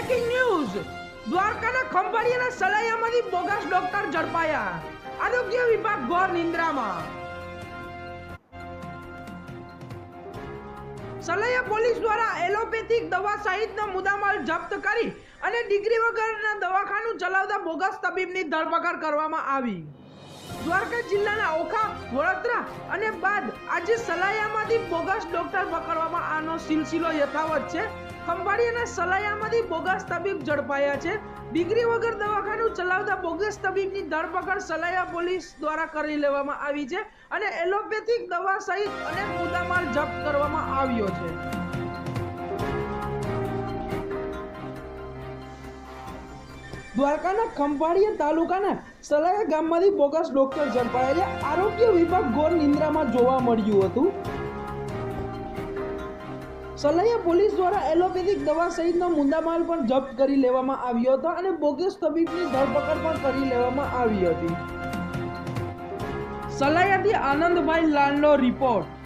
Breaking news, દ્વારકાના ખંભાળિયાના સલાયામાંથી bogus doctor ઝડપાયા, આરોગ્ય વિભાગ ઘોર નિંદ્રામાં। સલાયા પોલીસ દ્વારા એલોપેથિક દવા સહિતનો મુદ્દામાલ જપ્ત કરી અને ડિગ્રી વગરના દવાખાનું ચલાવતા બોગસ તબીબની ધરપકડ કરવામાં આવી। દ્વારકા જિલ્લાના ઓખા, વડોદરા અને બાદ આજે સલાયામાંથી બોગસ ડોક્ટર પકડવામાં આનો સિલસિલો યથાવત છે। ખંભાળિયાના સલાયામાંથી બોગસ તબીબ ઝડપાયા છે। ડિગ્રી વગર દવાખાનું ચલાવતા બોગસ તબીબની ધરપકડ સલાયા પોલીસ દ્વારા કરી લેવામાં આવી છે અને એલોપેથિક દવા સહિત અનેક મુદ્દામાલ જપ્ત કરવામાં આવ્યો છે। દ્વારકાના ખંભાળિયા તાલુકાના સલાયા ગામમાંથી બોગસ ડોક્ટર ઝડપાયા છે। આરોગ્ય વિભાગ ઘોર નિંદ્રામાં જોવા મળ્યું હતું। સલાયા પોલીસ દ્વારા એલોપેથિક દવા સહિતનો મુદ્દામાલ પણ જપ્ત કરી લેવામાં આવ્યો હતો અને બોગસ તબીબની ધરપકડ પણ કરી લેવામાં આવી હતી। સલાયાથી આનંદભાઈ લાલનો રિપોર્ટ।